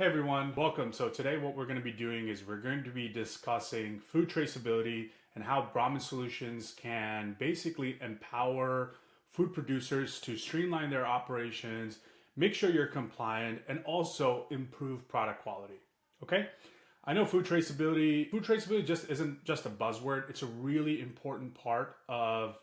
Hey everyone, welcome. So today what we're going to be doing is we're going to be discussing food traceability and how Brahmin Solutions can basically empower food producers to streamline their operations, make sure you're compliant, and also improve product quality. Okay? I know food traceability just isn't just a buzzword. It's a really important part of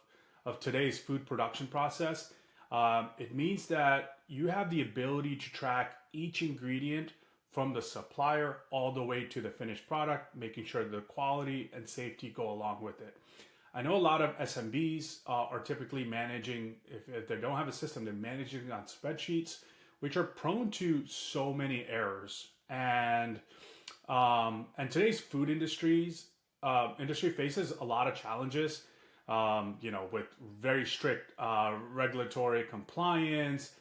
today's food production process. It means that you have the ability to track each ingredient from the supplier all the way to the finished product, making sure the quality and safety go along with it. I know a lot of SMBs are typically managing, if they don't have a system, they're managing on spreadsheets, which are prone to so many errors. And today's food industry faces a lot of challenges, with very strict regulatory compliance,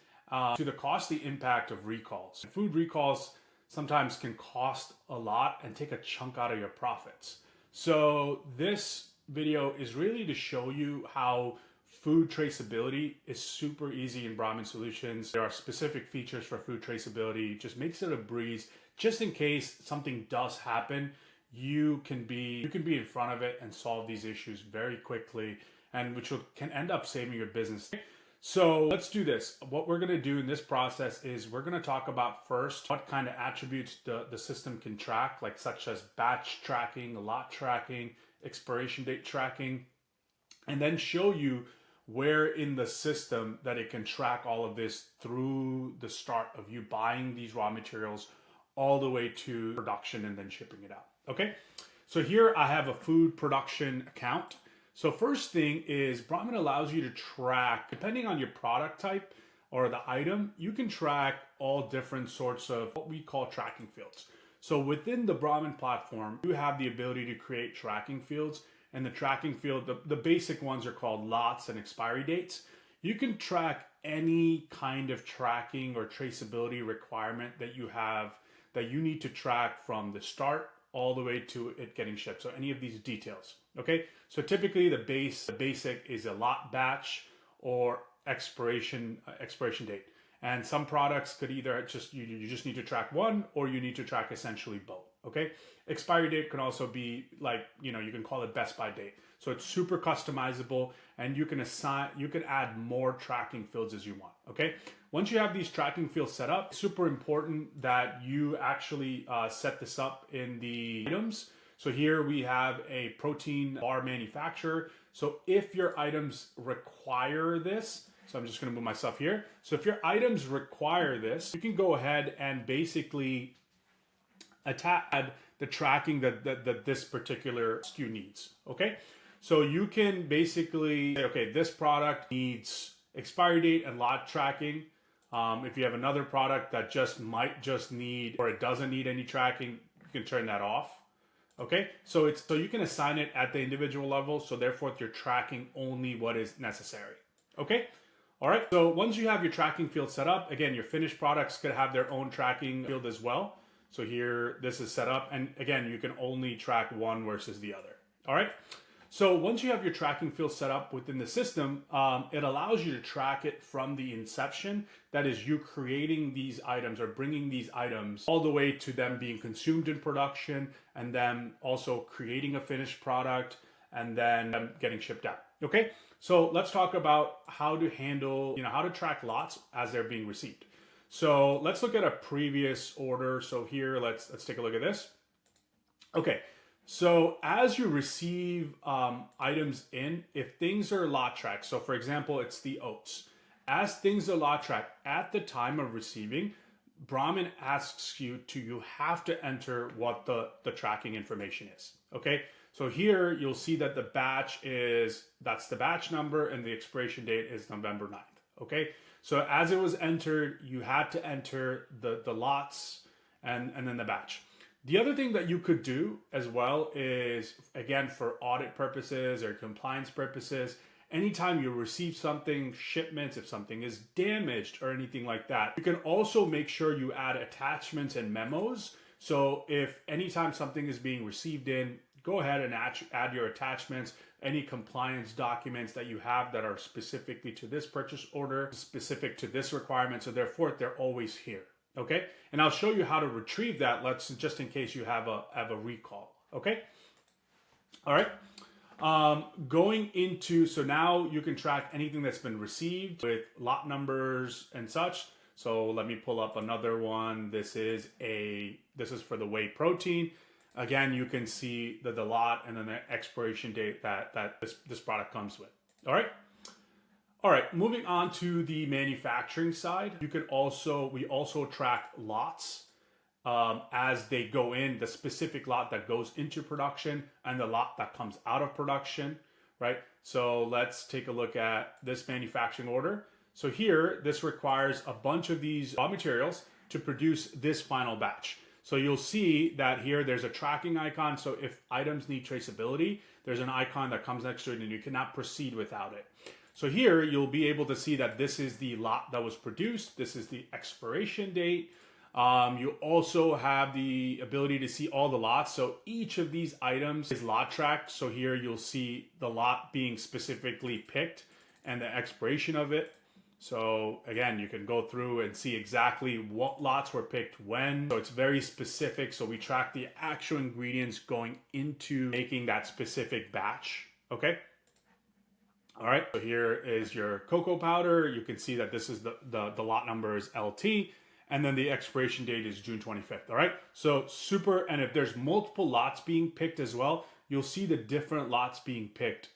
to the costly impact of recalls. Food recalls sometimes can cost a lot and take a chunk out of your profits. So this video is really to show you how food traceability is super easy in Brahmin Solutions. There are specific features for food traceability. It just makes it a breeze. Just in case something does happen, you can be in front of it and solve these issues very quickly, and can end up saving your business. So let's do this. What we're going to do in this process is we're going to talk about first what kind of attributes the system can track, like such as batch tracking, lot tracking, expiration date tracking, and then show you where in the system that it can track all of this through the start of you buying these raw materials all the way to production and then shipping it out. Okay, so here I have a food production account. So first thing is Brahmin allows you to track, depending on your product type or the item, you can track all different sorts of what we call tracking fields. So within the Brahmin platform, you have the ability to create tracking fields, and the tracking field, the basic ones are called lots and expiry dates. You can track any kind of tracking or traceability requirement that you have that you need to track from the start all the way to it getting shipped. So any of these details, okay? So typically the basic is a lot batch or expiration date. And some products could either you just need to track one, or you need to track essentially both, okay? Expiry date can also be like, you can call it best by date. So it's super customizable, and you can add more tracking fields as you want, okay? Once you have these tracking fields set up, it's super important that you actually set this up in the items. So here we have a protein bar manufacturer. So if your items require this, so I'm just going to move myself here. So if your items require this, you can go ahead and basically add the tracking that this particular SKU needs, okay? So you can basically say, okay, this product needs expiry date and lot tracking. If you have another product that might just need, or it doesn't need any tracking, you can turn that off. Okay, so you can assign it at the individual level, so therefore you're tracking only what is necessary. Okay, all right. So once you have your tracking field set up, again, your finished products could have their own tracking field as well. So here, this is set up, and again, you can only track one versus the other. All right. So once you have your tracking field set up within the system, it allows you to track it from the inception. That is, you creating these items or bringing these items all the way to them being consumed in production, and then also creating a finished product, and then them getting shipped out. Okay, so let's talk about how to handle, how to track lots as they're being received. So let's look at a previous order. So here, let's take a look at this. Okay. So as you receive items in, if things are lot tracked, so for example, it's the oats. As things are lot tracked at the time of receiving, Brahmin asks you have to enter what the tracking information is, okay? So here you'll see that the batch that's the batch number, and the expiration date is November 9th, okay? So as it was entered, you had to enter the lots and then the batch. The other thing that you could do as well is, again, for audit purposes or compliance purposes, anytime you receive something, shipments, if something is damaged or anything like that, you can also make sure you add attachments and memos. So if anytime something is being received in, go ahead and add your attachments, any compliance documents that you have that are specifically to this purchase order, specific to this requirement. So therefore, they're always here. Okay, and I'll show you how to retrieve that. Just in case you have a recall. Okay, all right. Going into, so now you can track anything that's been received with lot numbers and such. So let me pull up another one. This is for the whey protein. Again, you can see the lot and then the expiration date that this product comes with. All right. All right, moving on to the manufacturing side, we also track lots as they go in, the specific lot that goes into production and the lot that comes out of production, right? So let's take a look at this manufacturing order. So here, this requires a bunch of these raw materials to produce this final batch. So you'll see that here there's a tracking icon. So if items need traceability, there's an icon that comes next to it and you cannot proceed without it. So here you'll be able to see that this is the lot that was produced. This is the expiration date. You also have the ability to see all the lots. So each of these items is lot tracked. So here you'll see the lot being specifically picked and the expiration of it. So again, you can go through and see exactly what lots were picked when. So it's very specific. So we track the actual ingredients going into making that specific batch. Okay. All right. So here is your cocoa powder. You can see that this is the lot number is LT. And then the expiration date is June 25th. All right. So super. And if there's multiple lots being picked as well, you'll see the different lots being picked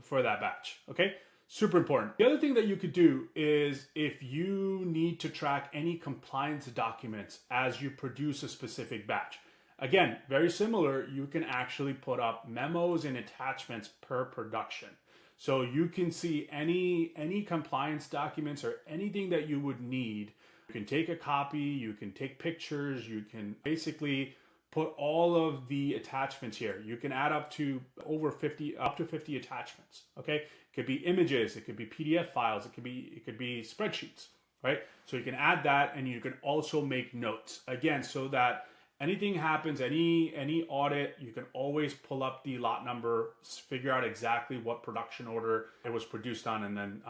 for that batch. Okay. Super important. The other thing that you could do is if you need to track any compliance documents as you produce a specific batch. Again, very similar, you can actually put up memos and attachments per production. So you can see any compliance documents or anything that you would need. You can take a copy, you can take pictures, you can basically put all of the attachments here. You can add up to 50 attachments. Okay, it could be images, it could be PDF files, it could be spreadsheets, right? So you can add that, and you can also make notes again, so that anything happens, any audit, you can always pull up the lot number, figure out exactly what production order it was produced on, and then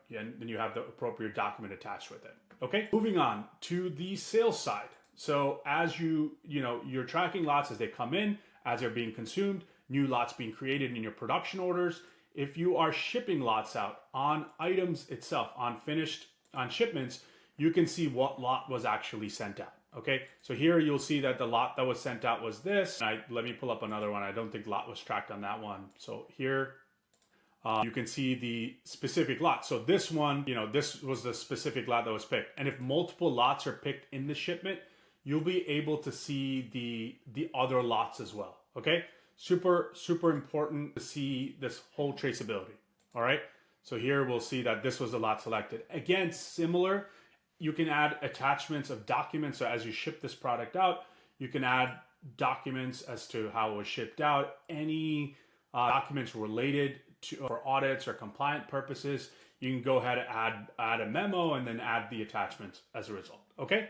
then you have the appropriate document attached with it. Okay, moving on to the sales side. So as you're tracking lots as they come in, as they're being consumed, new lots being created in your production orders. If you are shipping lots out on items itself, on shipments, you can see what lot was actually sent out. Okay, so here you'll see that the lot that was sent out was this. Let me pull up another one. I don't think lot was tracked on that one. So here you can see the specific lot. So this one, this was the specific lot that was picked. And if multiple lots are picked in the shipment, you'll be able to see the other lots as well. Okay, super important to see this whole traceability. All right, so here we'll see that this was the lot selected. Again, similar. You can add attachments of documents. So as you ship this product out, you can add documents as to how it was shipped out. Any documents related to for audits or compliant purposes, you can go ahead and add a memo and then add the attachments as a result. Okay.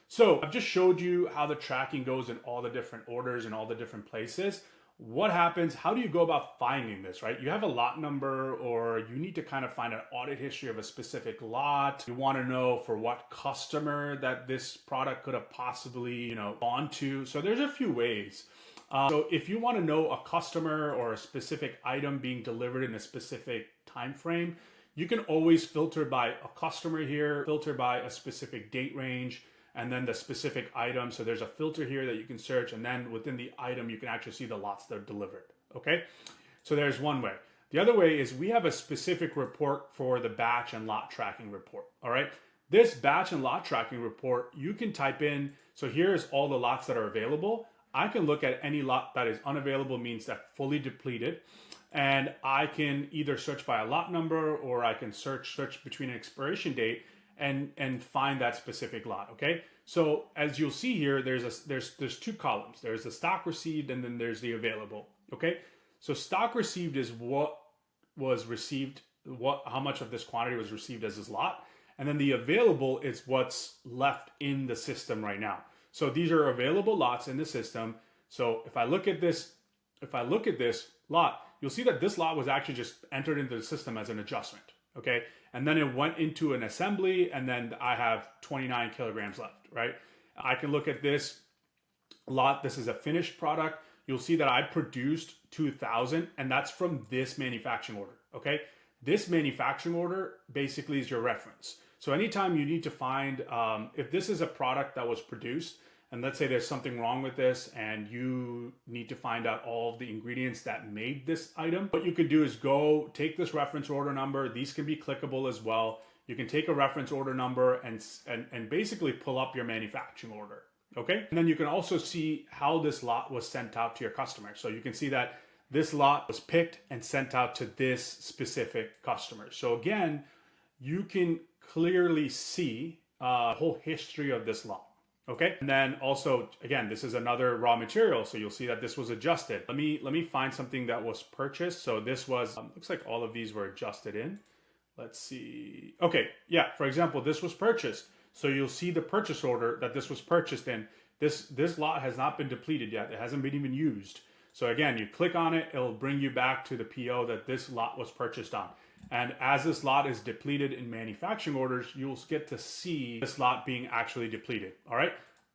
So I've just showed you how the tracking goes in all the different orders and all the different places. What happens? How do you go about finding this, right? You have a lot number, or you need to kind of find an audit history of a specific lot. You want to know for what customer that this product could have possibly, gone to. So there's a few ways. So if you want to know a customer or a specific item being delivered in a specific time frame, you can always filter by a customer here, filter by a specific date range, and then the specific item. So there's a filter here that you can search, and then within the item, you can actually see the lots that are delivered. Okay, so there's one way. The other way is we have a specific report for the batch and lot tracking report. All right, this batch and lot tracking report, you can type in, so here's all the lots that are available. I can look at any lot that is unavailable, means that fully depleted. And I can either search by a lot number, or I can search between an expiration date and find that specific lot. Okay, so as you'll see here, there's two columns. There's the stock received, and then there's the available. Okay, so stock received is what was received, how much of this quantity was received as this lot, and then the available is what's left in the system right now. So these are available lots in the system. So if I look at this lot, you'll see that this lot was actually just entered into the system as an adjustment. Okay, and then it went into an assembly, and then I have 29 kilograms left, right? I can look at this lot. This is a finished product. You'll see that I produced 2,000, and that's from this manufacturing order, okay? This manufacturing order basically is your reference. So anytime you need to find, if this is a product that was produced, and let's say there's something wrong with this and you need to find out all of the ingredients that made this item, what you could do is go take this reference order number. These can be clickable as well. You can take a reference order number and basically pull up your manufacturing order, okay? And then you can also see how this lot was sent out to your customer. So you can see that this lot was picked and sent out to this specific customer. So again, you can clearly see a whole history of this lot. Okay, and then also, again, this is another raw material, so you'll see that this was adjusted. Let me find something that was purchased. So this was, looks like all of these were adjusted in. Let's see. Okay, yeah, for example, this was purchased. So you'll see the purchase order that this was purchased in. This lot has not been depleted yet. It hasn't been even used. So again, you click on it, it'll bring you back to the PO that this lot was purchased on. And as this lot is depleted in manufacturing orders, you'll get to see this lot being actually depleted, all right?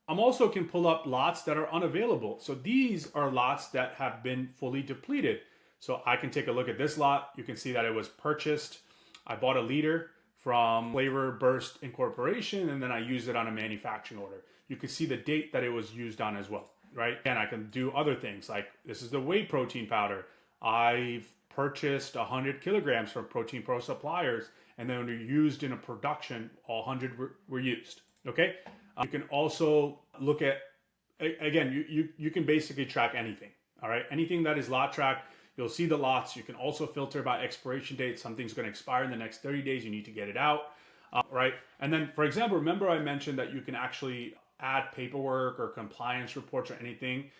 I'm also can pull up lots that are unavailable. So these are lots that have been fully depleted. So I can take a look at this lot. You can see that it was purchased. I bought a liter from Flavor Burst Incorporation, and then I used it on a manufacturing order. You can see the date that it was used on as well, right? And I can do other things like this is the whey protein powder. I've purchased 100 kilograms from Protein Pro suppliers, and then when they're used in a production, all 100 were used, okay? You can also look at, again, you can basically track anything, all right? Anything that is lot tracked, you'll see the lots. You can also filter by expiration date. Something's gonna expire in the next 30 days, you need to get it out, right? And then, for example, remember I mentioned that you can actually add paperwork or compliance reports or anything.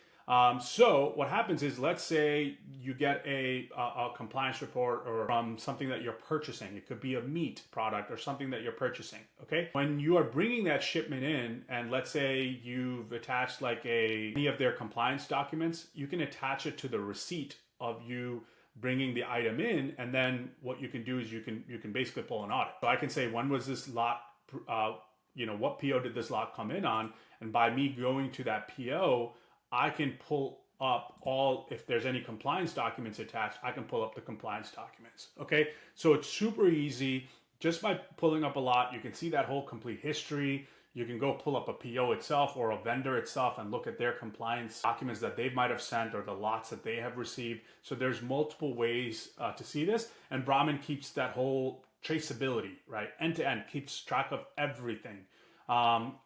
So what happens is, let's say you get a compliance report or from something that you're purchasing. It could be a meat product or something that you're purchasing, okay? When you are bringing that shipment in, and let's say you've attached like any of their compliance documents, you can attach it to the receipt of you bringing the item in, and then what you can do is you can basically pull an audit. So I can say, when was this lot, what PO did this lot come in on? And by me going to that PO, I can pull up if there's any compliance documents attached, I can pull up the compliance documents, okay? So it's super easy. Just by pulling up a lot, you can see that whole complete history. You can go pull up a PO itself or a vendor itself and look at their compliance documents that they might have sent or the lots that they have received. So there's multiple ways to see this. And Brahmin keeps that whole traceability, right? End to end, keeps track of everything.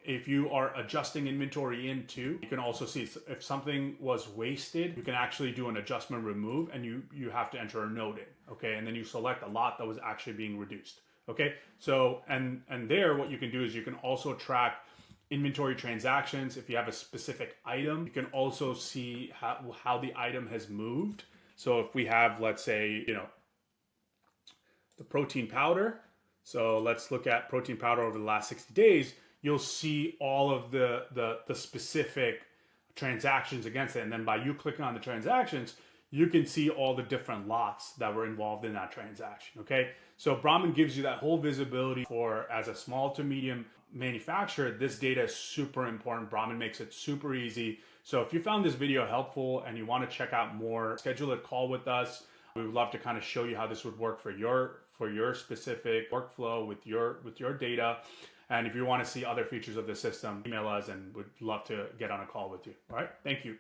If you are adjusting inventory into, you can also see if something was wasted, you can actually do an adjustment remove, and you have to enter a note in, okay? And then you select a lot that was actually being reduced, okay? So, and there, what you can do is you can also track inventory transactions. If you have a specific item, you can also see how the item has moved. So if we have, let's say, the protein powder. So let's look at protein powder over the last 60 days. You'll see all of the specific transactions against it. And then by you clicking on the transactions, you can see all the different lots that were involved in that transaction, okay? So Brahmin gives you that whole visibility as a small to medium manufacturer. This data is super important. Brahmin makes it super easy. So if you found this video helpful and you want to check out more, schedule a call with us. We would love to kind of show you how this would work for your specific workflow with your data. And if you want to see other features of the system, email us and we'd love to get on a call with you. All right, thank you.